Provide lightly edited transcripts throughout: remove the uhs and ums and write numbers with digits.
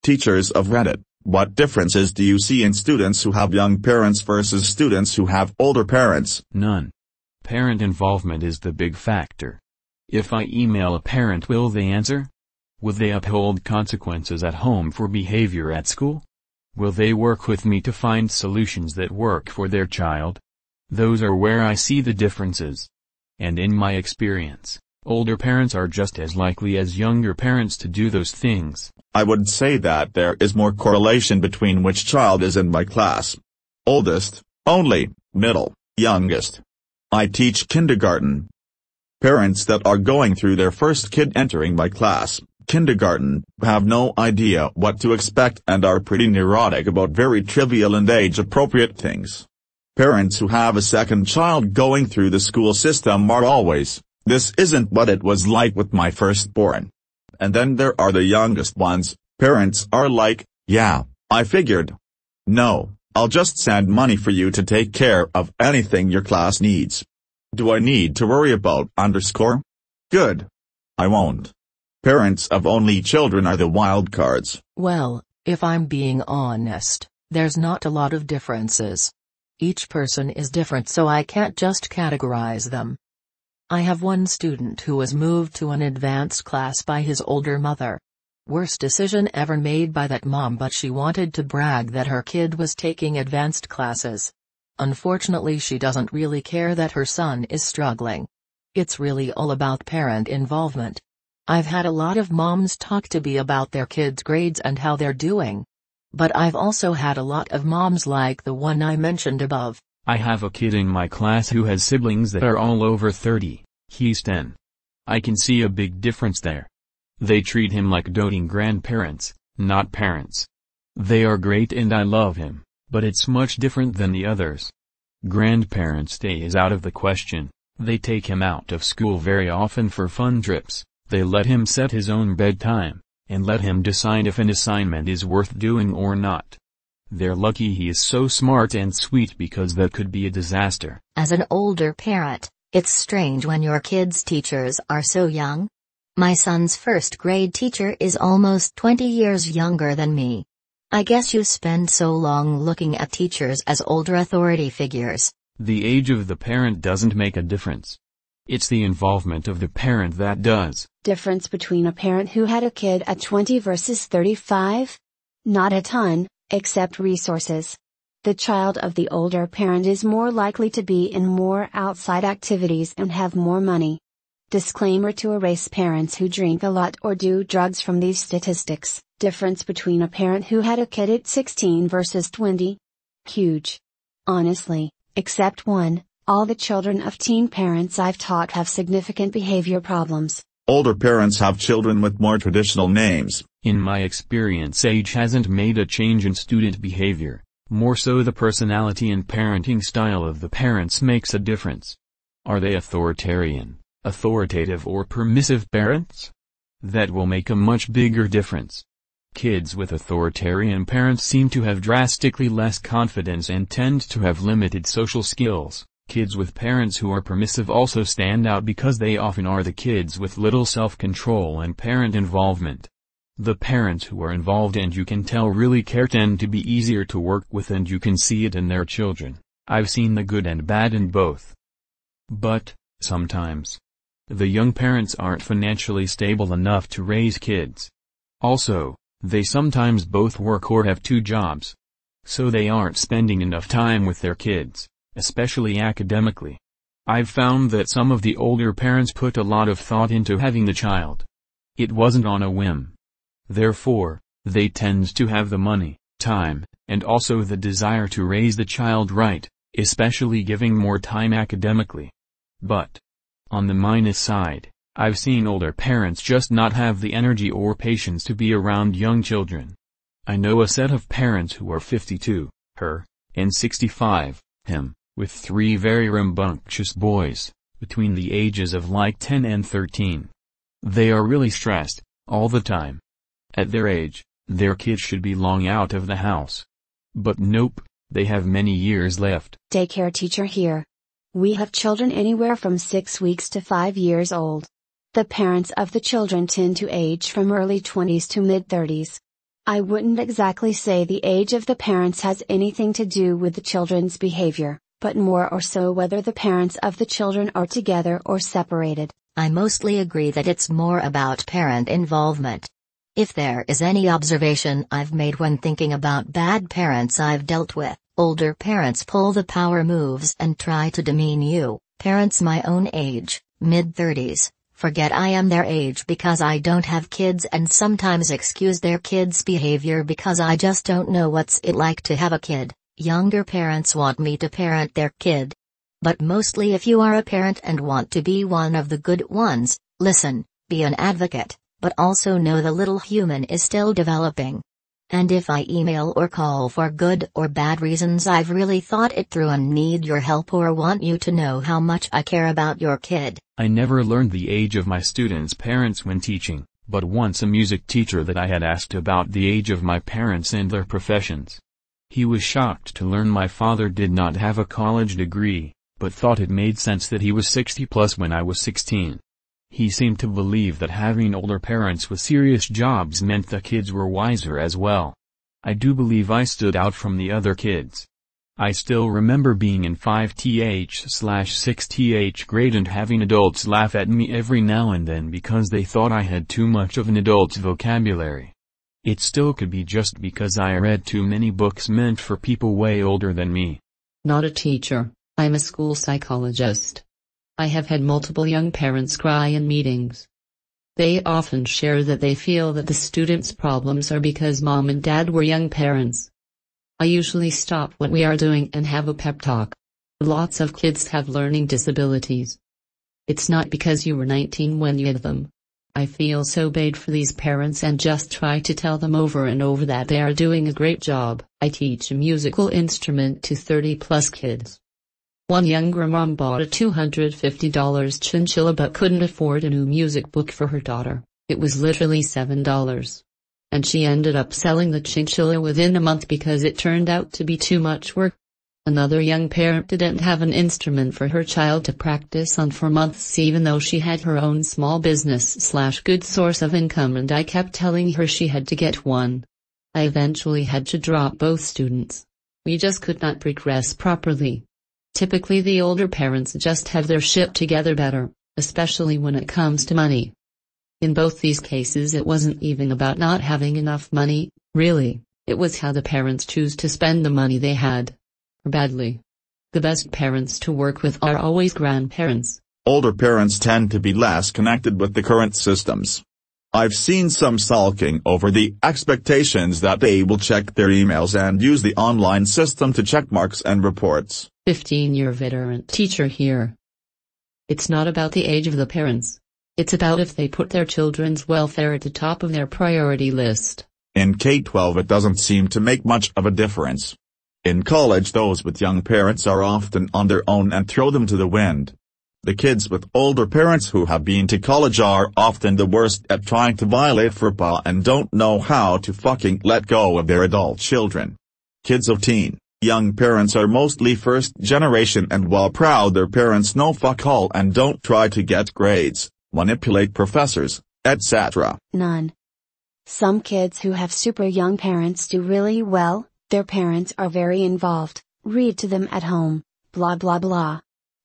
Teachers of Reddit, what differences do you see in students who have young parents versus students who have older parents? None. Parent involvement is the big factor. If I email a parent, will they answer? Will they uphold consequences at home for behavior at school? Will they work with me to find solutions that work for their child? Those are where I see the differences. And in my experience, older parents are just as likely as younger parents to do those things. I would say that there is more correlation between which child is in my class. Oldest, only, middle, youngest. I teach kindergarten. Parents that are going through their first kid entering my class, kindergarten, have no idea what to expect and are pretty neurotic about very trivial and age-appropriate things. Parents who have a second child going through the school system are always, "This isn't what it was like with my firstborn." And then there are the youngest ones, parents are like, "Yeah, I figured. No, I'll just send money for you to take care of anything your class needs. Do I need to worry about underscore? Good. I won't." Parents of only children are the wild cards. Well, if I'm being honest, there's not a lot of differences. Each person is different, so I can't just categorize them. I have one student who was moved to an advanced class by his older mother. Worst decision ever made by that mom, but she wanted to brag that her kid was taking advanced classes. Unfortunately, she doesn't really care that her son is struggling. It's really all about parent involvement. I've had a lot of moms talk to me about their kids' grades and how they're doing. But I've also had a lot of moms like the one I mentioned above. I have a kid in my class who has siblings that are all over 30, he's 10. I can see a big difference there. They treat him like doting grandparents, not parents. They are great and I love him, but it's much different than the others. Grandparents' day is out of the question. They take him out of school very often for fun trips, they let him set his own bedtime, and let him decide if an assignment is worth doing or not. They're lucky he is so smart and sweet, because that could be a disaster. As an older parent, it's strange when your kids' teachers are so young. My son's first grade teacher is almost 20 years younger than me. I guess you spend so long looking at teachers as older authority figures. The age of the parent doesn't make a difference. It's the involvement of the parent that does. Difference between a parent who had a kid at 20 versus 35? Not a ton, except resources. The child of the older parent is more likely to be in more outside activities and have more money. Disclaimer to erase parents who drink a lot or do drugs from these statistics. Difference between a parent who had a kid at 16 versus 20? Huge. Honestly, except one, all the children of teen parents I've taught have significant behavior problems. Older parents have children with more traditional names. In my experience, age hasn't made a change in student behavior. More so the personality and parenting style of the parents makes a difference. Are they authoritarian, authoritative or permissive parents? That will make a much bigger difference. Kids with authoritarian parents seem to have drastically less confidence and tend to have limited social skills. Kids with parents who are permissive also stand out because they often are the kids with little self-control and parent involvement. The parents who are involved and you can tell really care tend to be easier to work with, and you can see it in their children. I've seen the good and bad in both. But, sometimes, the young parents aren't financially stable enough to raise kids. Also, they sometimes both work or have two jobs. So they aren't spending enough time with their kids, especially academically. I've found that some of the older parents put a lot of thought into having the child. It wasn't on a whim. Therefore, they tend to have the money, time, and also the desire to raise the child right, especially giving more time academically. But, on the minus side, I've seen older parents just not have the energy or patience to be around young children. I know a set of parents who are 52, her, and 65, him, with 3 very rambunctious boys, between the ages of like 10 and 13. They are really stressed, all the time. At their age, their kids should be long out of the house. But nope, they have many years left. Daycare teacher here. We have children anywhere from 6 weeks to 5 years old. The parents of the children tend to age from early 20s to mid 30s. I wouldn't exactly say the age of the parents has anything to do with the children's behavior, but more or so whether the parents of the children are together or separated. I mostly agree that it's more about parent involvement. If there is any observation I've made when thinking about bad parents I've dealt with, older parents pull the power moves and try to demean you. Parents my own age, mid-30s, forget I am their age because I don't have kids and sometimes excuse their kids' behavior because I just don't know what's it like to have a kid. Younger parents want me to parent their kid. But mostly if you are a parent and want to be one of the good ones, listen, be an advocate, but also know the little human is still developing. And if I email or call for good or bad reasons I've really thought it through and need your help or want you to know how much I care about your kid. I never learned the age of my students' parents when teaching, but once a music teacher that I had asked about the age of my parents and their professions. He was shocked to learn my father did not have a college degree, but thought it made sense that he was 60 plus when I was 16. He seemed to believe that having older parents with serious jobs meant the kids were wiser as well. I do believe I stood out from the other kids. I still remember being in 5th/6th grade and having adults laugh at me every now and then because they thought I had too much of an adult's vocabulary. It still could be just because I read too many books meant for people way older than me. Not a teacher, I'm a school psychologist. I have had multiple young parents cry in meetings. They often share that they feel that the students' problems are because mom and dad were young parents. I usually stop what we are doing and have a pep talk. Lots of kids have learning disabilities. It's not because you were 19 when you had them. I feel so bad for these parents and just try to tell them over and over that they are doing a great job. I teach a musical instrument to 30 plus kids. One younger mom bought a $250 chinchilla but couldn't afford a new music book for her daughter. It was literally $7. And she ended up selling the chinchilla within a month because it turned out to be too much work. Another young parent didn't have an instrument for her child to practice on for months even though she had her own small business/good source of income and I kept telling her she had to get one. I eventually had to drop both students. We just could not progress properly. Typically the older parents just have their shit together better, especially when it comes to money. In both these cases it wasn't even about not having enough money, really, it was how the parents choose to spend the money they had. Or badly. The best parents to work with are always grandparents. Older parents tend to be less connected with the current systems. I've seen some sulking over the expectations that they will check their emails and use the online system to check marks and reports. 15-year veteran teacher here. It's not about the age of the parents. It's about if they put their children's welfare at the top of their priority list. In K-12 it doesn't seem to make much of a difference. In college those with young parents are often on their own and throw them to the wind. The kids with older parents who have been to college are often the worst at trying to violate FERPA and don't know how to fucking let go of their adult children. Kids of young parents are mostly first generation and while proud their parents know fuck all and don't try to get grades, manipulate professors, etc. None. Some kids who have super young parents do really well, their parents are very involved, read to them at home, blah blah blah.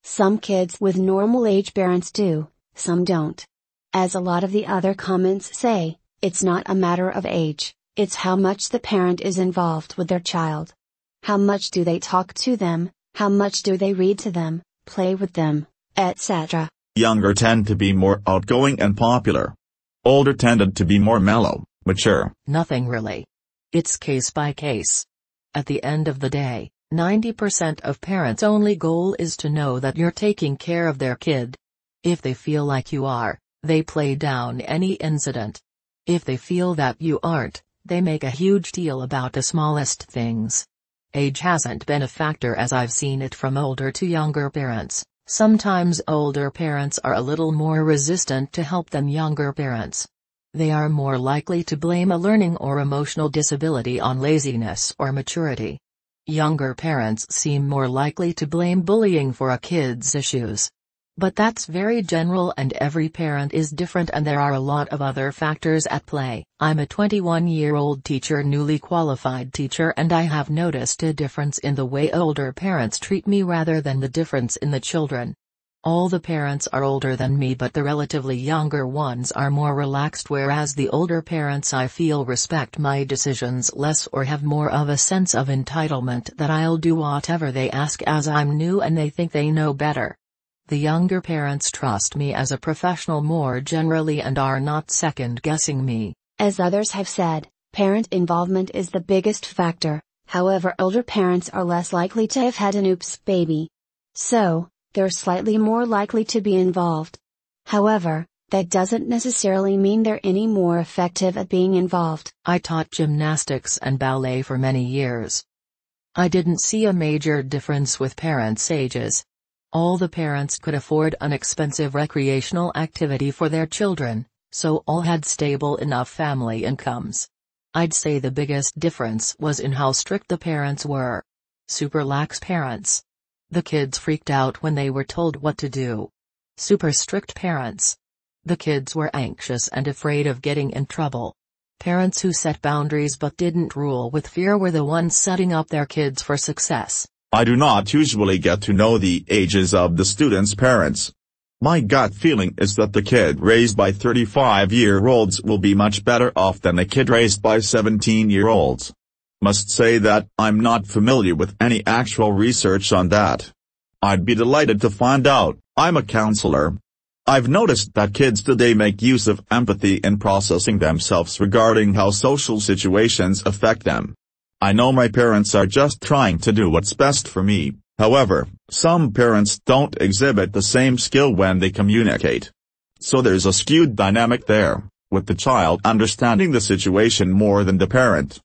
Some kids with normal age parents do, some don't. As a lot of the other comments say, it's not a matter of age, it's how much the parent is involved with their child. How much do they talk to them, how much do they read to them, play with them, etc. Younger tend to be more outgoing and popular. Older tended to be more mellow, mature. Nothing really. It's case by case. At the end of the day, 90% of parents' only goal is to know that you're taking care of their kid. If they feel like you are, they play down any incident. If they feel that you aren't, they make a huge deal about the smallest things. Age hasn't been a factor as I've seen it from older to younger parents. Sometimes older parents are a little more resistant to help than younger parents. They are more likely to blame a learning or emotional disability on laziness or maturity. Younger parents seem more likely to blame bullying for a kid's issues. But that's very general and every parent is different and there are a lot of other factors at play. I'm a 21-year-old teacher, newly qualified teacher, and I have noticed a difference in the way older parents treat me rather than the difference in the children. All the parents are older than me, but the relatively younger ones are more relaxed, whereas the older parents I feel respect my decisions less or have more of a sense of entitlement that I'll do whatever they ask as I'm new and they think they know better. The younger parents trust me as a professional more generally and are not second-guessing me. As others have said, parent involvement is the biggest factor, however older parents are less likely to have had an oops baby. So, they're slightly more likely to be involved. However, that doesn't necessarily mean they're any more effective at being involved. I taught gymnastics and ballet for many years. I didn't see a major difference with parents' ages. All the parents could afford an expensive recreational activity for their children, so all had stable enough family incomes. I'd say the biggest difference was in how strict the parents were. Super lax parents. The kids freaked out when they were told what to do. Super strict parents. The kids were anxious and afraid of getting in trouble. Parents who set boundaries but didn't rule with fear were the ones setting up their kids for success. I do not usually get to know the ages of the students' parents. My gut feeling is that the kid raised by 35-year-olds will be much better off than a kid raised by 17-year-olds. Must say that I'm not familiar with any actual research on that. I'd be delighted to find out. I'm a counselor. I've noticed that kids today make use of empathy in processing themselves regarding how social situations affect them. I know my parents are just trying to do what's best for me, however, some parents don't exhibit the same skill when they communicate. So there's a skewed dynamic there, with the child understanding the situation more than the parent.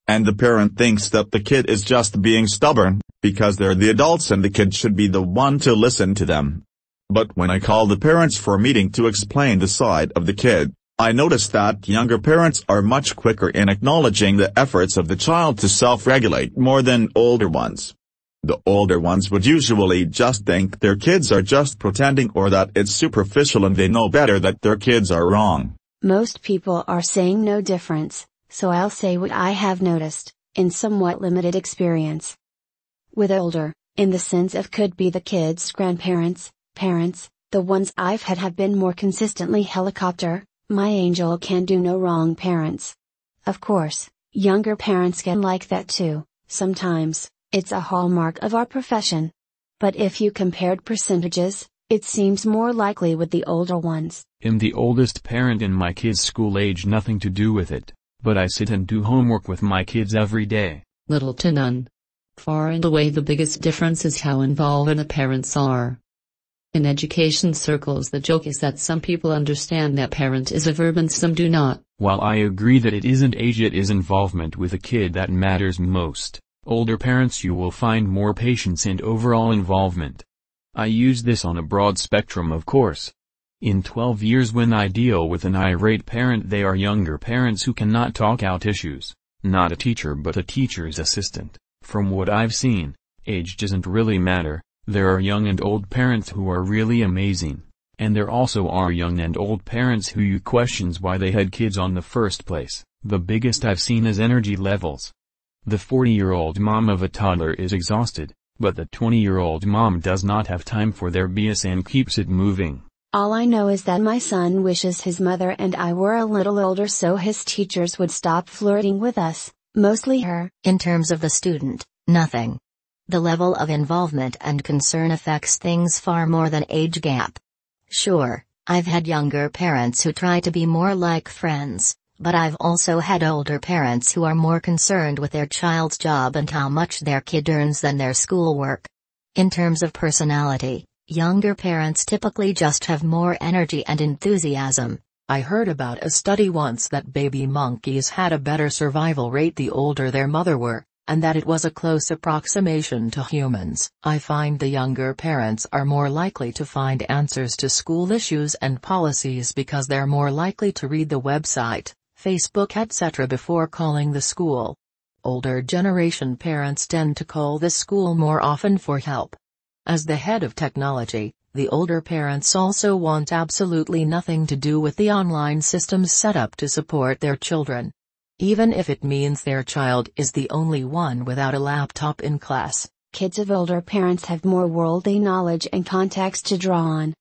And the parent thinks that the kid is just being stubborn, because they're the adults and the kid should be the one to listen to them. But when I call the parents for a meeting to explain the side of the kid, I notice that younger parents are much quicker in acknowledging the efforts of the child to self-regulate more than older ones. The older ones would usually just think their kids are just pretending or that it's superficial and they know better that their kids are wrong. Most people are saying no difference, so I'll say what I have noticed, in somewhat limited experience. With older, in the sense of could be the kids' grandparents, parents, the ones I've had have been more consistently helicopter, my angel can do no wrong parents. Of course, younger parents get like that too, sometimes, it's a hallmark of our profession. But if you compared percentages, it seems more likely with the older ones. I'm the oldest parent in my kids' school age, nothing to do with it, but I sit and do homework with my kids every day. Little to none. Far and away the biggest difference is how involved the parents are. In education circles the joke is that some people understand that parent is a verb and some do not. While I agree that it isn't age, it is involvement with a kid that matters most. Older parents, you will find more patience and overall involvement. I use this on a broad spectrum, of course. In 12 years when I deal with an irate parent, they are younger parents who cannot talk out issues. Not a teacher but a teacher's assistant. From what I've seen, age doesn't really matter. There are young and old parents who are really amazing, and there also are young and old parents who you questions why they had kids on the first place. The biggest I've seen is energy levels. The 40-year-old mom of a toddler is exhausted, but the 20-year-old mom does not have time for their BS and keeps it moving. All I know is that my son wishes his mother and I were a little older so his teachers would stop flirting with us, mostly her. In terms of the student, nothing. The level of involvement and concern affects things far more than age gap. Sure, I've had younger parents who try to be more like friends, but I've also had older parents who are more concerned with their child's job and how much their kid earns than their schoolwork. In terms of personality, younger parents typically just have more energy and enthusiasm. I heard about a study once that baby monkeys had a better survival rate the older their mother were, and that it was a close approximation to humans. I find the younger parents are more likely to find answers to school issues and policies because they're more likely to read the website, Facebook, etc. before calling the school. Older generation parents tend to call the school more often for help. As the head of technology, The older parents also want absolutely nothing to do with the online systems set up to support their children. Even if it means their child is the only one without a laptop in class. Kids of older parents have more worldly knowledge and context to draw on.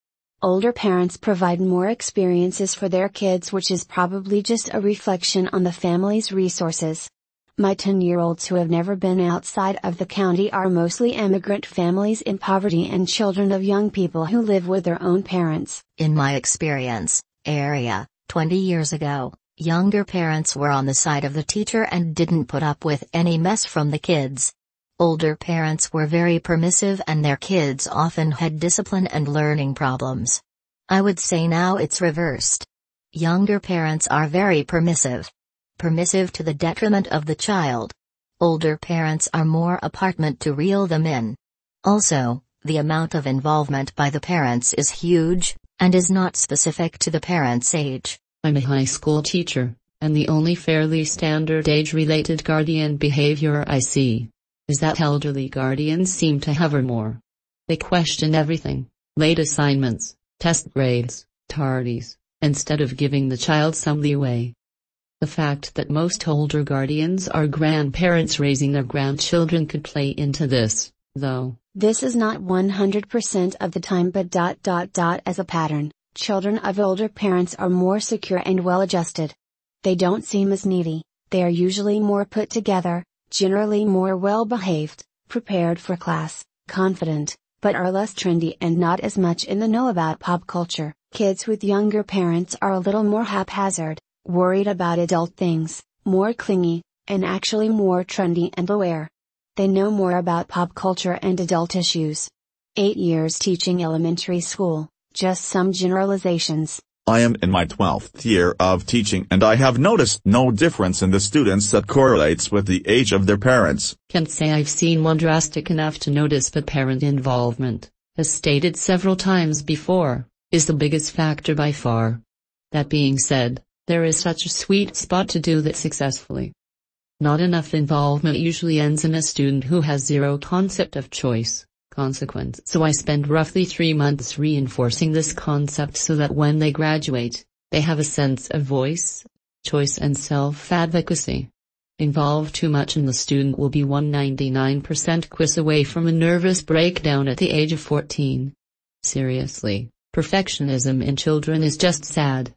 Older parents provide more experiences for their kids, which is probably just a reflection on the family's resources. My 10-year-olds who have never been outside of the county are mostly immigrant families in poverty and children of young people who live with their own parents. In my experience, 20 years ago, younger parents were on the side of the teacher and didn't put up with any mess from the kids. Older parents were very permissive and their kids often had discipline and learning problems. I would say now it's reversed. Younger parents are very permissive. Permissive to the detriment of the child. Older parents are more apartment to reel them in. Also, the amount of involvement by the parents is huge, and is not specific to the parent's age. I'm a high school teacher, and the only fairly standard age-related guardian behavior I see is that elderly guardians seem to hover more. They question everything, late assignments, test grades, tardies, instead of giving the child some leeway. The fact that most older guardians are grandparents raising their grandchildren could play into this, though. This is not 100% of the time, but as a pattern, children of older parents are more secure and well-adjusted. They don't seem as needy, they are usually more put together, generally more well-behaved, prepared for class, confident, but are less trendy and not as much in the know about pop culture. Kids with younger parents are a little more haphazard, worried about adult things, more clingy, and actually more trendy and aware. They know more about pop culture and adult issues. 8 years teaching elementary school, just some generalizations. I am in my 12th year of teaching and I have noticed no difference in the students that correlates with the age of their parents. Can't say I've seen one drastic enough to notice, but parent involvement, as stated several times before, is the biggest factor by far. That being said, there is such a sweet spot to do that successfully. Not enough involvement usually ends in a student who has zero concept of choice, consequence. So I spend roughly 3 months reinforcing this concept so that when they graduate, they have a sense of voice, choice and self-advocacy. Involve too much and the student will be 199% quiz away from a nervous breakdown at the age of 14. Seriously, perfectionism in children is just sad.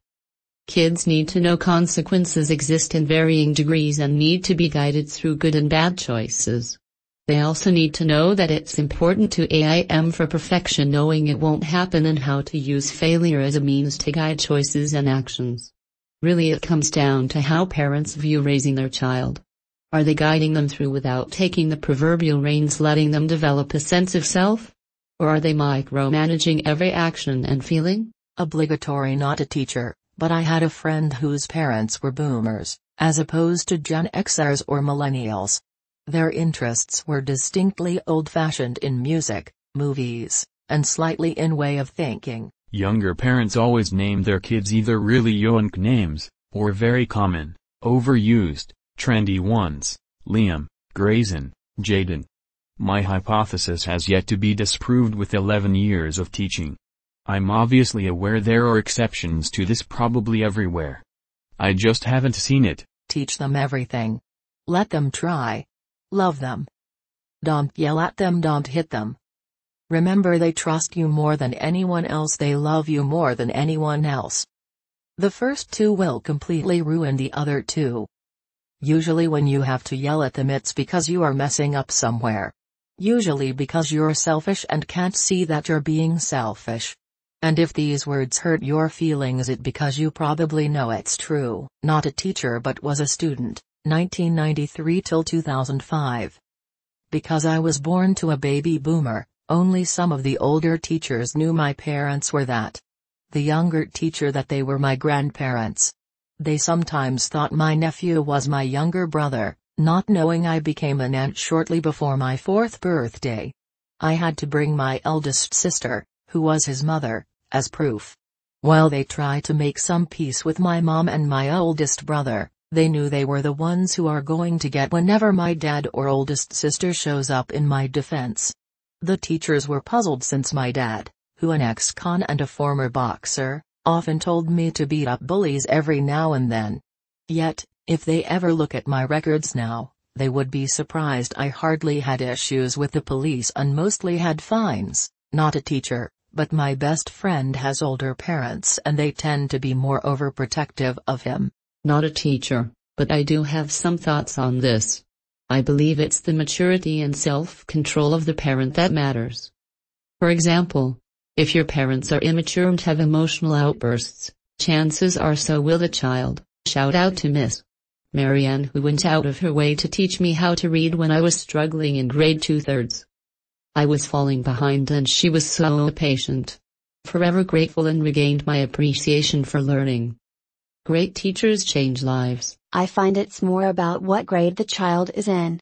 Kids need to know consequences exist in varying degrees and need to be guided through good and bad choices. They also need to know that it's important to aim for perfection, knowing it won't happen, and how to use failure as a means to guide choices and actions. Really, it comes down to how parents view raising their child. Are they guiding them through without taking the proverbial reins, letting them develop a sense of self? Or are they micromanaging every action and feeling? Obligatory not a teacher, but I had a friend whose parents were boomers, as opposed to Gen Xers or millennials. Their interests were distinctly old-fashioned in music, movies, and slightly in way of thinking. Younger parents always name their kids either really young names, or very common, overused, trendy ones: Liam, Grayson, Jaden. My hypothesis has yet to be disproved with 11 years of teaching. I'm obviously aware there are exceptions to this probably everywhere. I just haven't seen it. Teach them everything. Let them try. Love them. Don't yell at them, don't hit them. Remember, they trust you more than anyone else, they love you more than anyone else. The first two will completely ruin the other two. Usually when you have to yell at them, it's because you are messing up somewhere. Usually because you're selfish and can't see that you're being selfish. And if these words hurt your feelings, it's because you probably know it's true. Not a teacher but was a student, 1993 till 2005. Because I was born to a baby boomer, only some of the older teachers knew my parents were that. The younger teacher that they were my grandparents. They sometimes thought my nephew was my younger brother, not knowing I became an aunt shortly before my 4th birthday. I had to bring my eldest sister, who was his mother, as proof. While they tried to make some peace with my mom and my oldest brother, they knew they were the ones who are going to get whenever my dad or oldest sister shows up in my defense. The teachers were puzzled since my dad, who an ex-con and a former boxer, often told me to beat up bullies every now and then. Yet, if they ever look at my records now, they would be surprised I hardly had issues with the police and mostly had fines. Not a teacher, but my best friend has older parents and they tend to be more overprotective of him. Not a teacher, but I do have some thoughts on this. I believe it's the maturity and self-control of the parent that matters. For example, if your parents are immature and have emotional outbursts, chances are so will the child. Shout out to Miss Marianne, who went out of her way to teach me how to read when I was struggling in grade 2/3. I was falling behind and she was so patient. Forever grateful and regained my appreciation for learning. Great teachers change lives. I find it's more about what grade the child is in.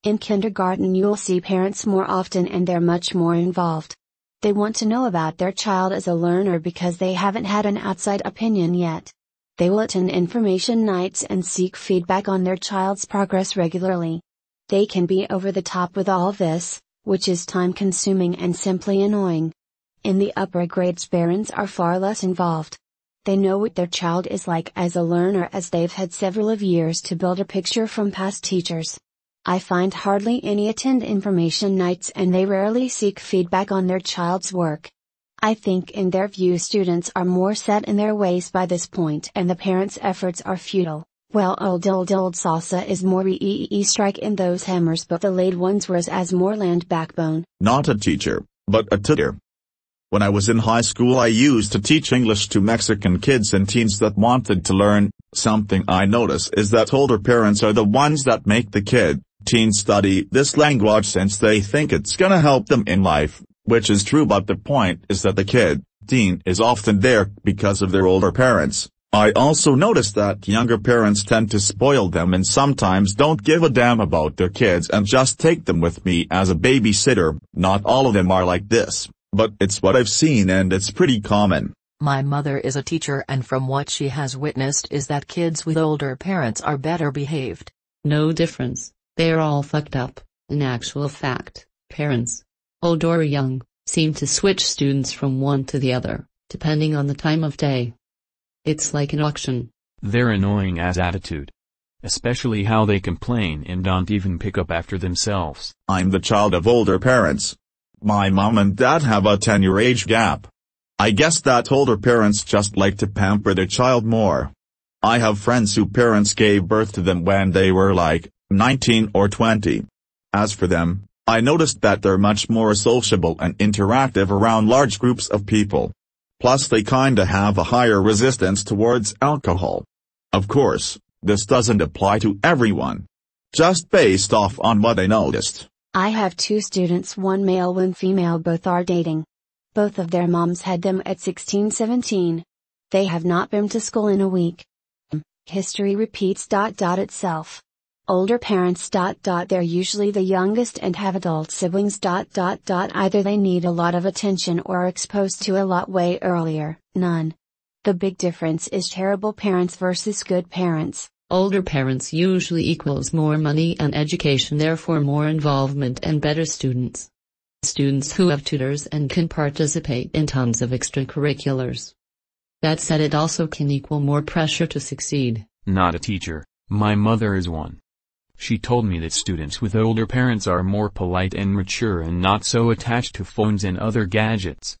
In kindergarten you'll see parents more often and they're much more involved. They want to know about their child as a learner because they haven't had an outside opinion yet. They will attend information nights and seek feedback on their child's progress regularly. They can be over the top with all this, which is time consuming and simply annoying. In the upper grades parents are far less involved. They know what their child is like as a learner as they've had several of years to build a picture from past teachers. I find hardly any attend information nights and they rarely seek feedback on their child's work. I think in their view students are more set in their ways by this point and the parents' efforts are futile. Well, old salsa is more strike in those hammers, but the laid ones was as more land backbone. Not a teacher, but a tutor. When I was in high school I used to teach English to Mexican kids and teens that wanted to learn. Something I notice is that older parents are the ones that make the teen study this language since they think it's gonna help them in life, which is true, but the point is that the teen is often there because of their older parents. I also notice that younger parents tend to spoil them and sometimes don't give a damn about their kids and just take them with me as a babysitter. Not all of them are like this, but it's what I've seen and it's pretty common. My mother is a teacher and from what she has witnessed is that kids with older parents are better behaved. No difference, they're all fucked up. In actual fact, parents, old or young, seem to switch students from one to the other, depending on the time of day. It's like an auction. Their annoying ass attitude. Especially how they complain and don't even pick up after themselves. I'm the child of older parents. My mom and dad have a 10-year age gap. I guess that older parents just like to pamper their child more. I have friends whose parents gave birth to them when they were like 19 or 20. As for them, I noticed that they're much more sociable and interactive around large groups of people. Plus they kinda have a higher resistance towards alcohol. Of course, this doesn't apply to everyone. Just based off on what I noticed. I have 2 students, one male, one female, both are dating. Both of their moms had them at 16-17. They have not been to school in a week. History repeats itself. Older parents. They're usually the youngest and have adult siblings. Either they need a lot of attention or are exposed to a lot way earlier. None. The big difference is terrible parents versus good parents. Older parents usually equals more money and education, therefore more involvement and better students. Students who have tutors and can participate in tons of extracurriculars. That said, it also can equal more pressure to succeed. Not a teacher, my mother is one. She told me that students with older parents are more polite and mature and not so attached to phones and other gadgets.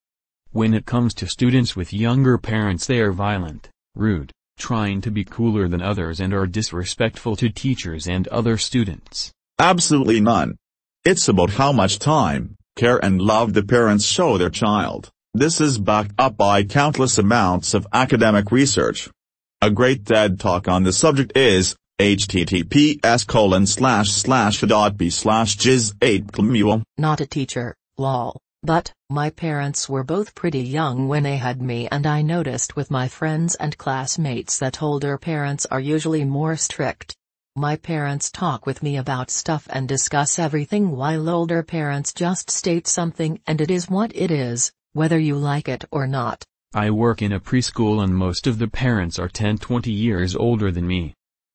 When it comes to students with younger parents, they are violent, rude, trying to be cooler than others and are disrespectful to teachers and other students. Absolutely none. It's about how much time, care and love the parents show their child. This is backed up by countless amounts of academic research. A great TED Talk on the subject is https://adobe/jiz8cmul. Not a teacher, lol. But, my parents were both pretty young when they had me, and I noticed with my friends and classmates that older parents are usually more strict. My parents talk with me about stuff and discuss everything, while older parents just state something and it is what it is, whether you like it or not. I work in a preschool and most of the parents are 10-20 years older than me.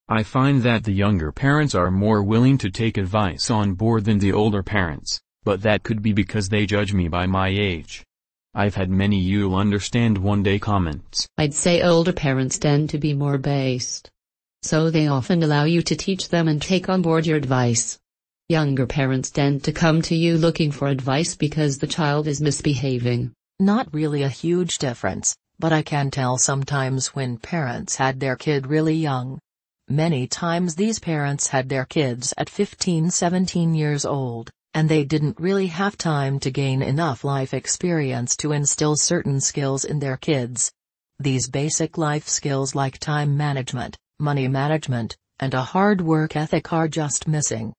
I find that the younger parents are more willing to take advice on board than the older parents, but that could be because they judge me by my age. I've had many you'll understand one day comments. I'd say older parents tend to be more based. So they often allow you to teach them and take on board your advice. Younger parents tend to come to you looking for advice because the child is misbehaving. Not really a huge difference, but I can tell sometimes when parents had their kid really young. Many times these parents had their kids at 15-17 years old, and they didn't really have time to gain enough life experience to instill certain skills in their kids. These basic life skills like time management, money management, and a hard work ethic are just missing.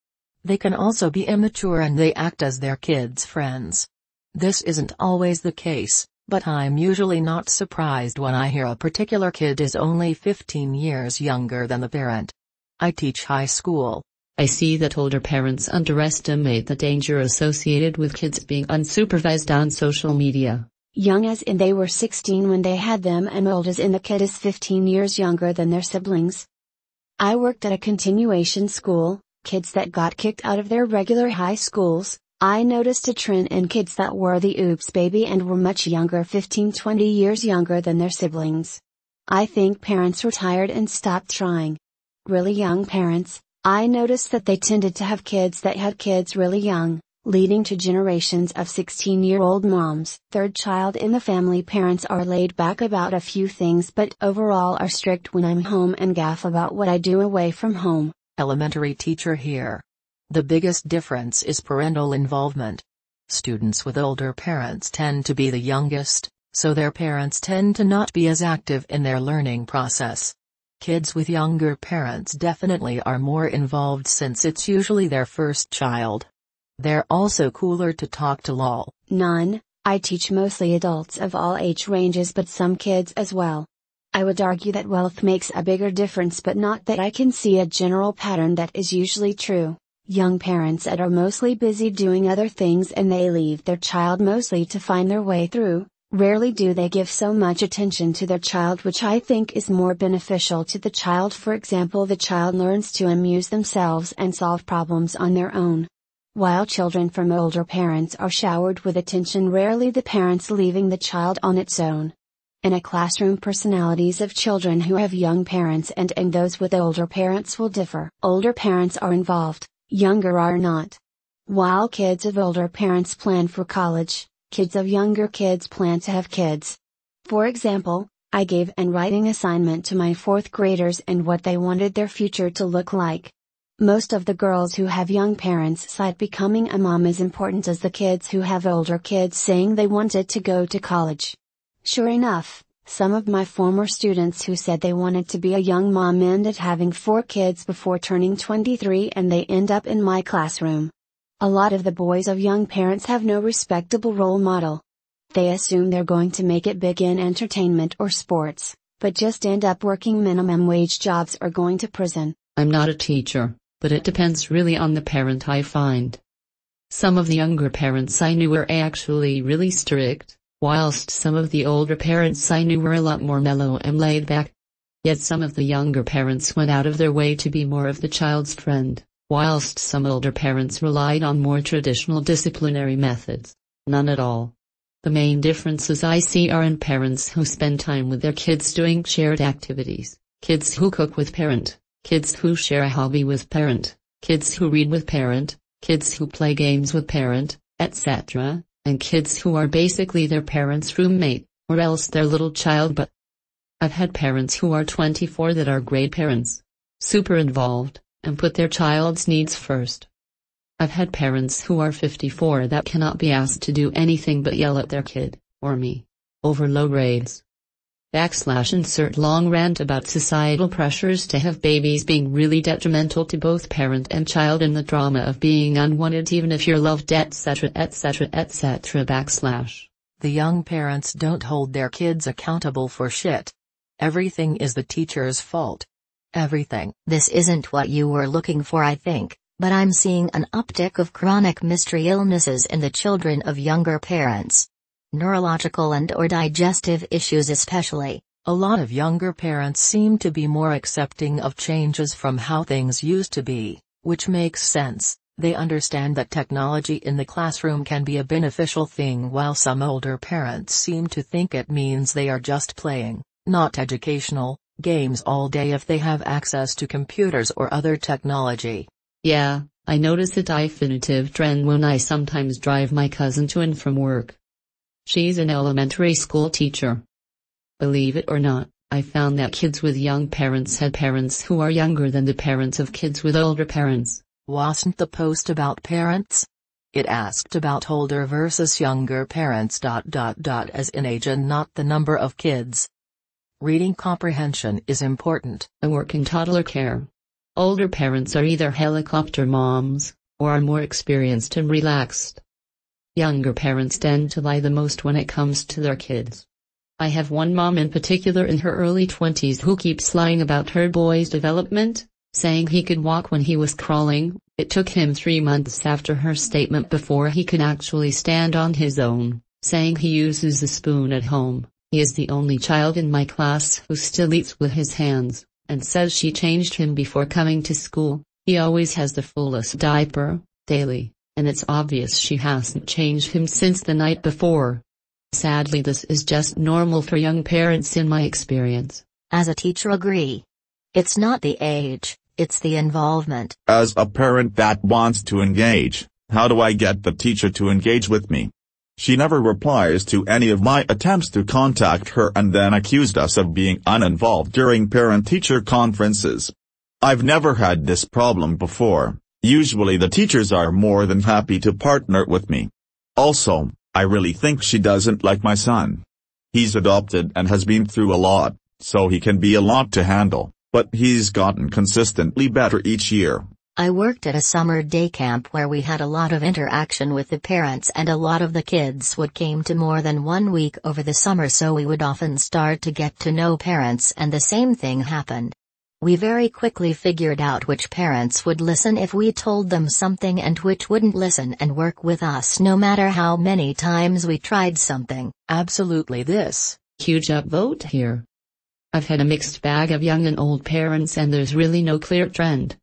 They can also be immature and they act as their kids' friends. This isn't always the case, but I'm usually not surprised when I hear a particular kid is only 15 years younger than the parent. I teach high school. I see that older parents underestimate the danger associated with kids being unsupervised on social media. Young as in they were 16 when they had them and old as in the kid is 15 years younger than their siblings. I worked at a continuation school, kids that got kicked out of their regular high schools. I noticed a trend in kids that were the oops baby and were much younger, 15-20 years younger than their siblings. I think parents were tired and stopped trying. Really young parents, I noticed that they tended to have kids that had kids really young, leading to generations of 16-year-old moms. Third child in the family, parents are laid back about a few things but overall are strict when I'm home and gaff about what I do away from home. Elementary teacher here. The biggest difference is parental involvement. Students with older parents tend to be the youngest, so their parents tend to not be as active in their learning process. Kids with younger parents definitely are more involved since it's usually their first child. They're also cooler to talk to. Lol. None, I teach mostly adults of all age ranges but some kids as well. I would argue that wealth makes a bigger difference but not that I can see a general pattern that is usually true. Young parents that are mostly busy doing other things and they leave their child mostly to find their way through. Rarely do they give so much attention to their child, which I think is more beneficial to the child. For example, the child learns to amuse themselves and solve problems on their own. While children from older parents are showered with attention, rarely the parents leaving the child on its own. In a classroom, personalities of children who have young parents and those with older parents will differ. Older parents are involved, younger are not. While kids of older parents plan for college, kids of younger kids plan to have kids. For example, I gave an writing assignment to my 4th graders and what they wanted their future to look like. Most of the girls who have young parents cite becoming a mom as important as the kids who have older kids saying they wanted to go to college. Sure enough, some of my former students who said they wanted to be a young mom ended having 4 kids before turning 23 and they end up in my classroom. A lot of the boys of young parents have no respectable role model. They assume they're going to make it big in entertainment or sports, but just end up working minimum wage jobs or going to prison. I'm not a teacher, but it depends really on the parent, I find. Some of the younger parents I knew were actually really strict, whilst some of the older parents I knew were a lot more mellow and laid back. Yet some of the younger parents went out of their way to be more of the child's friend, whilst some older parents relied on more traditional disciplinary methods. None at all. The main differences I see are in parents who spend time with their kids doing shared activities, kids who cook with parent, kids who share a hobby with parent, kids who read with parent, kids who play games with parent, etc., and kids who are basically their parents' roommate, or else their little child. But I've had parents who are 24 that are great parents, super involved, and put their child's needs first. I've had parents who are 54 that cannot be asked to do anything but yell at their kid, or me, over low grades. Insert long rant about societal pressures to have babies being really detrimental to both parent and child and the drama of being unwanted even if you're loved, etc., etc., etc. The young parents don't hold their kids accountable for shit. Everything is the teacher's fault. Everything. This isn't what you were looking for, I think, but I'm seeing an uptick of chronic mystery illnesses in the children of younger parents. Neurological and/or digestive issues especially. A lot of younger parents seem to be more accepting of changes from how things used to be, which makes sense. They understand that technology in the classroom can be a beneficial thing, while some older parents seem to think it means they are just playing, not educational, games all day if they have access to computers or other technology. Yeah, I notice a definitive trend when I sometimes drive my cousin to and from work. She's an elementary school teacher. Believe it or not, I found that kids with young parents had parents who are younger than the parents of kids with older parents. Wasn't the post about parents? It asked about older versus younger parents. As in age and not the number of kids. Reading comprehension is important. I work in toddler care. Older parents are either helicopter moms, or are more experienced and relaxed. Younger parents tend to lie the most when it comes to their kids. I have one mom in particular in her early 20s who keeps lying about her boy's development, saying he could walk when he was crawling. It took him 3 months after her statement before he could actually stand on his own, saying he uses a spoon at home. He is the only child in my class who still eats with his hands, and says she changed him before coming to school. He always has the fullest diaper, daily, and it's obvious she hasn't changed him since the night before. Sadly, this is just normal for young parents in my experience. As a teacher, agree. It's not the age, it's the involvement. As a parent that wants to engage, how do I get the teacher to engage with me? She never replies to any of my attempts to contact her and then accused us of being uninvolved during parent-teacher conferences. I've never had this problem before. Usually the teachers are more than happy to partner with me. Also, I really think she doesn't like my son. He's adopted and has been through a lot, so he can be a lot to handle, but he's gotten consistently better each year. I worked at a summer day camp where we had a lot of interaction with the parents, and a lot of the kids would came to more than 1 week over the summer, so we would often start to get to know parents, and the same thing happened. We very quickly figured out which parents would listen if we told them something and which wouldn't listen and work with us no matter how many times we tried something. Absolutely. This Huge upvote here. I've had a mixed bag of young and old parents, and there's really no clear trend.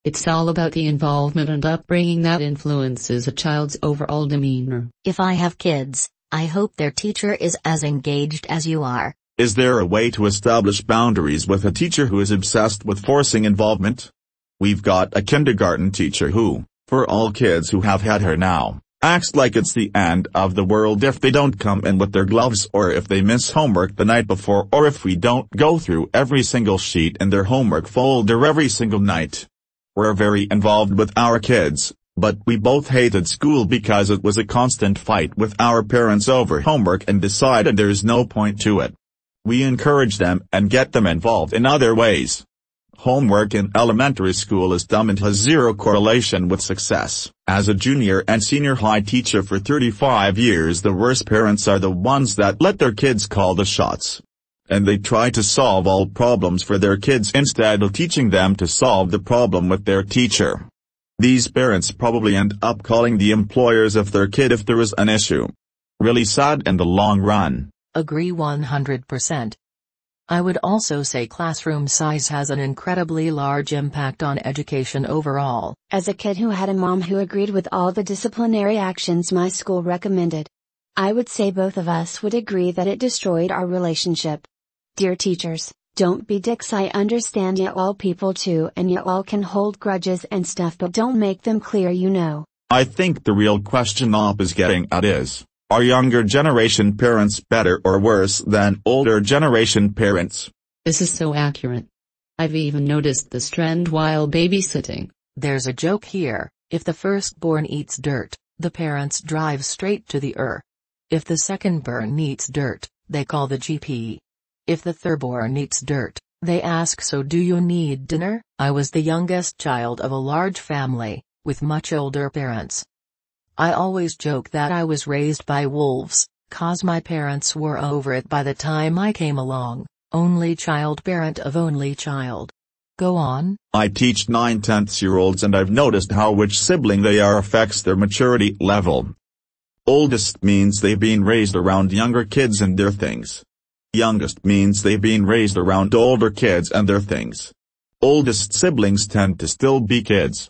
It's all about the involvement and upbringing that influences a child's overall demeanor. If I have kids, I hope their teacher is as engaged as you are. Is there a way to establish boundaries with a teacher who is obsessed with forcing involvement? We've got a kindergarten teacher who, for all kids who have had her now, acts like it's the end of the world if they don't come in with their gloves, or if they miss homework the night before, or if we don't go through every single sheet in their homework folder every single night. We're very involved with our kids, but we both hated school because it was a constant fight with our parents over homework and decided there's no point to it. We encourage them and get them involved in other ways. Homework in elementary school is dumb and has zero correlation with success. As a junior and senior high teacher for 35 years, the worst parents are the ones that let their kids call the shots. And they try to solve all problems for their kids instead of teaching them to solve the problem with their teacher. These parents probably end up calling the employers of their kid if there is an issue. Really sad in the long run. Agree 100%. I would also say classroom size has an incredibly large impact on education overall. As a kid who had a mom who agreed with all the disciplinary actions my school recommended, I would say both of us would agree that it destroyed our relationship. Dear teachers, don't be dicks. I understand you all people too, and you all can hold grudges and stuff, but don't make them clear you know. I think the real question Op is getting at is, are younger generation parents better or worse than older generation parents? This is so accurate. I've even noticed this trend while babysitting. There's a joke here: if the firstborn eats dirt, the parents drive straight to the ER. If the secondborn eats dirt, they call the GP. If the thirdborn eats dirt, they ask, so do you need dinner? I was the youngest child of a large family, with much older parents. I always joke that I was raised by wolves, cause my parents were over it by the time I came along, only child, parent of only child. Go on. I teach 9-10-year-olds and I've noticed how which sibling they are affects their maturity level. Oldest means they've been raised around younger kids and their things. Youngest means they've been raised around older kids and their things. Oldest siblings tend to still be kids.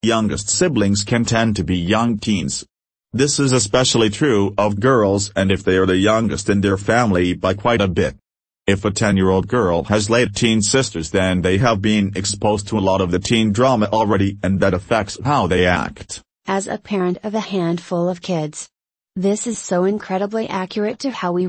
youngest siblings can tend to be young teens. This is especially true of girls, and if they are the youngest in their family by quite a bit. If a 10-year-old girl has late teen sisters, then they have been exposed to a lot of the teen drama already, and that affects how they act. As a parent of a handful of kids, this is so incredibly accurate to how we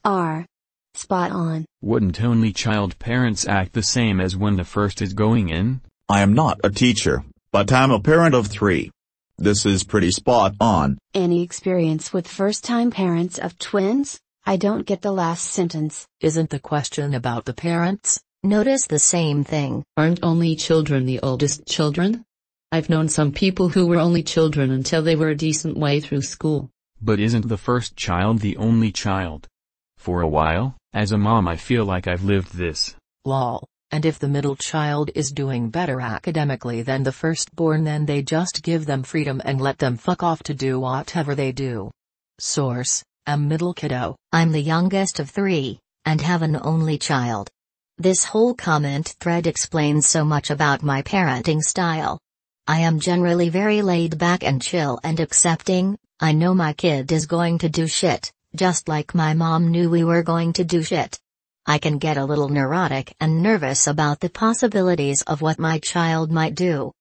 are. Spot on. Wouldn't only child parents act the same as when the first is going in? I am not a teacher, but I'm a parent of 3. This is pretty spot on. Any experience with first-time parents of twins? I don't get the last sentence. Isn't the question about the parents? Notice the same thing. Aren't only children the oldest children? I've known some people who were only children until they were a decent way through school. But isn't the first child the only child? For a while, as a mom, I feel like I've lived this. Lol. And if the middle child is doing better academically than the firstborn, then they just give them freedom and let them fuck off to do whatever they do. Source: a middle kiddo. I'm the youngest of 3, and have an only child. This whole comment thread explains so much about my parenting style. I am generally very laid back and chill and accepting. I know my kid is going to do shit, just like my mom knew we were going to do shit. I can get a little neurotic and nervous about the possibilities of what my child might do.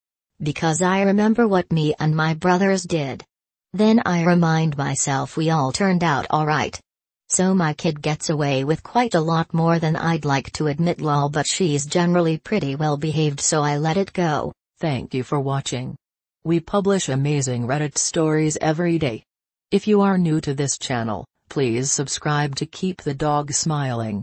Because I remember what me and my brothers did. Then I remind myself we all turned out alright. So my kid gets away with quite a lot more than I'd like to admit, lol, but she's generally pretty well behaved, so I let it go. Thank you for watching. We publish amazing Reddit stories every day. If you are new to this channel, please subscribe to keep the dog smiling.